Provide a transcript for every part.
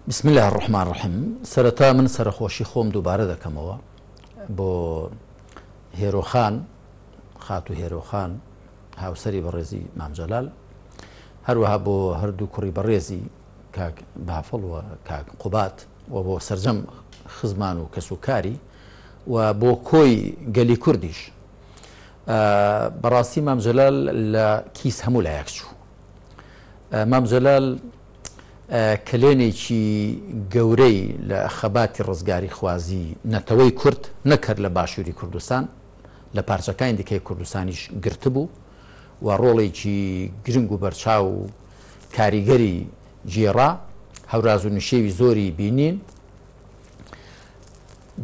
بسم الله الرحمن الرحيم. سرتا من سرخوشي خوم دوباره دكموا بو هيروخان خاتو هيروخان هاوسري برزي مام جلال هروها بو هردو كوري برزي كاك بافل وكاك قبات وبو سرجم خزمان وكسوكاري وبو كوي قلي كرديش براسي مام جلال لكيس همو لا يكشو مام جلال کلێنێکی گەورەی لە خەباتی ڕزگاری خوازی نەتەوەی کورد نەکرد لە باشووری کوردستان لە پارچەکانی دیکەی کوردستانیش گرتبوو و ڕۆڵێکی گرنگ و بەرچاو و کاریگەری جێڕا هەوراز و نشێوی زۆری بینین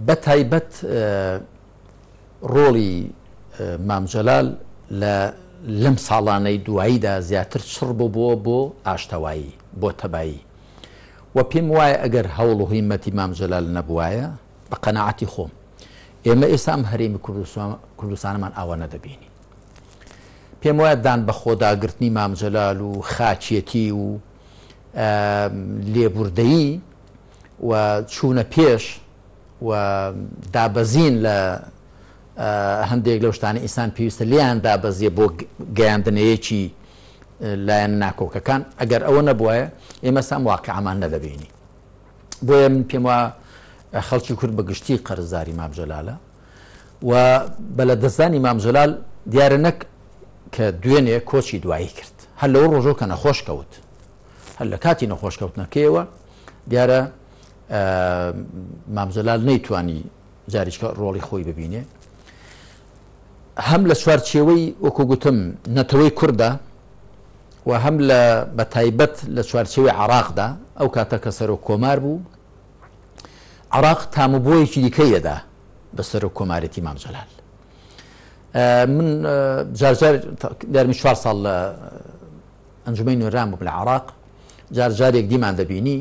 بە تایبەت ڕۆڵی مام جەلال لەم ساڵانەی دواییدا زیاتر چڕ بووە بۆ ئاشتەوایی بۆ تەبایی و پێم وایە ئەگەر هەوڵ و هیمەتی مام جەلال نەبوایە بە قەناعەتی خۆم ئێمە ئێستا ئەم هەرێمی کوردستانمان ئاوە نەدەبینی. پێم وایە دان بە خۆداگرتنی مام جەلال و خاچێتی و لێبوردەیی و چوونە پێش و دابەزین لە هەندێک لەو شتانە ئینسان پێویستە لیان دابەزیە بۆ گەیاندنەیەکی لایەن ناکۆکەکان ئەگەر ئەوە نەبووایە ئێمە سام واقعمان نەدەبینی. بۆیە من پێم وایە خەڵکی کورد بەگشتی قەرزداری مام جەلالە و بە لە دەستدانی مام جەلال دیارە نەک کە دوێنێ کۆچی دوایی کرد هەر لەوە ڕۆژۆ کە نەخۆش کەوت هەر لە کاتی نەخۆشکەوتنەکەیەوە دیارە مام جەلال نەیتوانی جاریچکە ڕۆڵی خۆی ببینێ هەم لە چوارچێوەی وەکو گوتم نەتەوەی کووردە و هەم لە بەتایبەت لە چوارچێوەی عێراقدا ئەو کاتە کە سەرۆک کۆمار بوو عێراق تاموبۆیەکی دیکەیەدا بە سەرۆک کۆمارەتی مام جەلال. من جارجار دارمی 4 ساڵ لە ئەنجومەی نوێران بووم لە عێراق جارجارێک دیمان دەبینی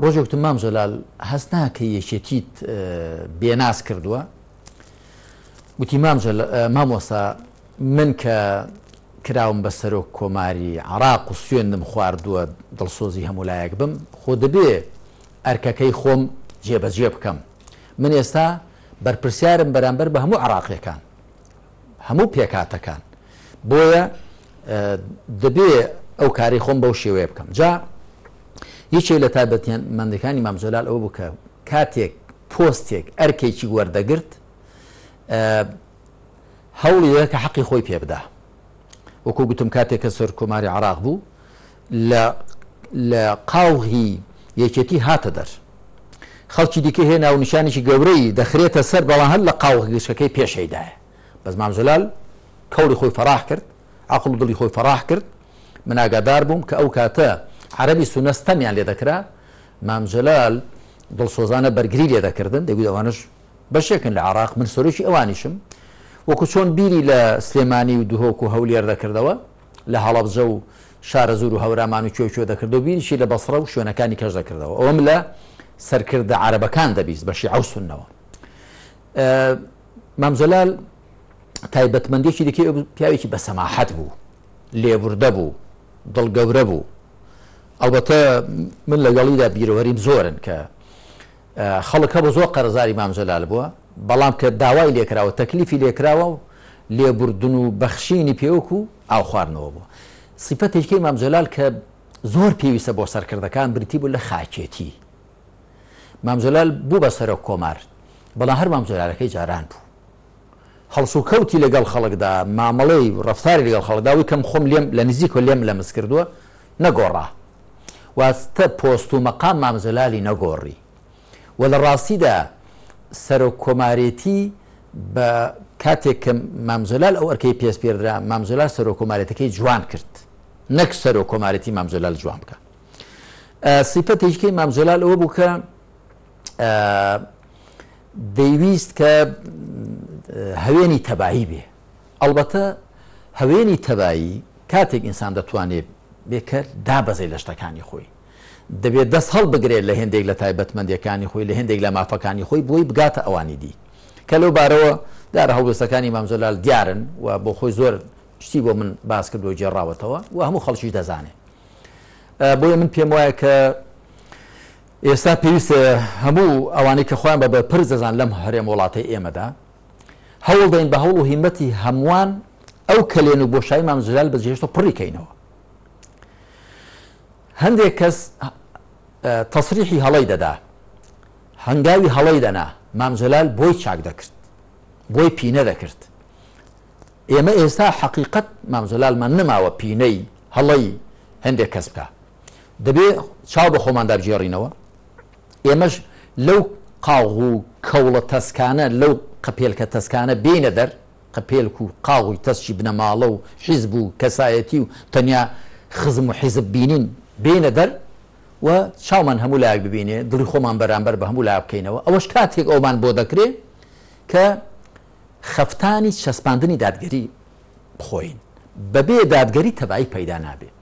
ڕۆژێکتم مام جەلال هەست ناکە یەکێتیت بێناس کردووە وتی مامۆستا من کە کراوم بە سەرۆک کۆماری عێراق و سوێندم خواردووە دڵسۆزی هەمولایەک بم خۆ دەبێ ئەرکەکەی خۆم جێبەجێ بکەم من ئێستا بەرپرسیارم بەرامبەر بە هەموو عێراقیەکان هەموو پێکاتەکان بۆیە دەبێ ئەو کاری خۆم بەو شێوەیە بکەم. جا یەکێک لە تایبەتمەندەکانی مام جەلال ئەوە بوو کە کاتێک پۆستێک ئەرکێکی وەردەگرت هەوڵی دەدا کە حەقی خۆی پێ بدە وەکو گوتم کاتێک کە سەر کۆماری عێراق بوو لە قاوغی یەکێتی هاتە دەر خەڵکی دیکە هێنا و نیشانێکی گەورەی دەخرێتە سەر بەڵام هەر لە قاوغی گشتەکەی پێشەیدایە بەس مام جەلال کەوری خۆی فەراح کرد عەقڵ و دڵی خۆی فەراح کرد. من ئاگادار بووم کە ئەو کاتە عەرەبی سونەستەمیان لێ دەکرا مام جەلال دڵسۆزانە بەرگری لێ دەکردن دەگوت ئەوانش بەشێکن لە عێراق من سەرۆکی ئەوانیشم وەکو چۆن بیری لە سلێمانی و دوهۆک و هەولێر دەکردەوە لە هەڵەبجە و شارە زور و هەورامان و کوێ دەکردەوە بیریشی لە بەسڕە و شوێنەکانی کەش دەکردەوە ئەوەم لە سەرکردە عەرەبەکان دەبیست بە شیعە و سوننەوە. مام جەلال تایبەتمەندێکی دیکەی پیاوێکی بە سەماحەت بوو لێبوردە بوو دڵگەورە بوو ئەلبەتە من لەگەڵیدا بیرەوەریم زۆرن کە خەڵک بە زۆر قەرزداری مام جەلال بووە بەڵام کە داوای لێکراوە تەکلیفی لێکراوە و لێبوردن و بەخشینی پێوەکو ئاو خواردنەوە بووە. سیفەتێکی مام جەلال کە زۆر پێویستە بۆ سەرکردەکان بریتی بوو لە خاچێتی. مام جەلال بوو بە سەرۆک کۆمار بەڵام هەر مام جەلالەکەی جاران بوو هەڵسو کەوتی لەگەڵ خەڵکدا مامەڵەی ڕەفتاری لەگەڵ خەڵکداوی کەم خۆم لێم لە نزیک و لێم لە مسکردووە نەگۆڕا واستە پۆست و مەقام مام جەلالی نەگۆڕی و لە ڕاستیدا سەرۆک کۆمارێتی بە کاتێک کە مام جەلال ئەو ئەرکەی پێش پێدرا مام جەلال سەرۆک کۆمارێتەکەی جوان کرد نەک سەرۆک کۆمارەتی مام جەلال جوان بکە. سیفەتێکی مام جەلال ئەوە بوو کە دەیویست کە هەوێنی تەبایی بێ ئەلبەتە هەوێنی تەبایی کاتێک ئینسان دەتوانێت بێکە دابەزێ لە شتەکانی خۆی دەبێت دەست هەڵ بگرێت لە هێندێک لە تایبەتمەندیەکانی خۆی لە هێندێک لە مافەکانی خۆی بۆی بگاتە ئەوانی دی کە لەو بارەوە دارە هەڵوێستەکانی مام جەلال دیارن و بۆ خۆی زۆر شتی بۆ من باس کرد و جێڕاوەتەوە و هەموو خەڵکی دەزانێت. بۆیە من پێم وایە کە ئێستا پێویستە هەموو ئەوانەی کە خۆیان بە پرز دەزان لەم هەرێم وڵاتی ئێمەدا هەوڵ دەین بە هەوڵ و هیمەتی هەمووان ئەو کەلێن و بۆشایی مام جەلال بەجێهێشت و پڕیکەینەوە. هەندێک کەس تەسریحی هەڵەی دەدا، هەنگاوی هەڵەی دەنا مام جەلال بۆی چاک دەکرد، بۆی پینە دەکرد. ئێمە ئێستا حەقیقەت مام جەلالمان نەماوە پینەی هەڵەی هەندێک کەس بکە، دەبێ چاو بە خۆماندا بجێڕینەوە. ئێمەش لەو قاوغ و کەوڵە تەسکانە لەو قەپێلکە تەسکانە بینە دەر، قەپێلک و قاوی تەسکی بنەماڵە و حیزب و کەسایەتی و تەنیا خزم و حیزب بینین بینە دەر و چاومان هەموو لایەک ببینێ، دڵی خۆمان بەرامبەر بە هەموو لایە بکەینەوە. ئەوەش کاتێک ئەومان بۆ دەکرێت کە خەفتانی چەسپاندنی دادگەری بخۆین، بەبێ دادگەری تەبایی پەیدا نابێت.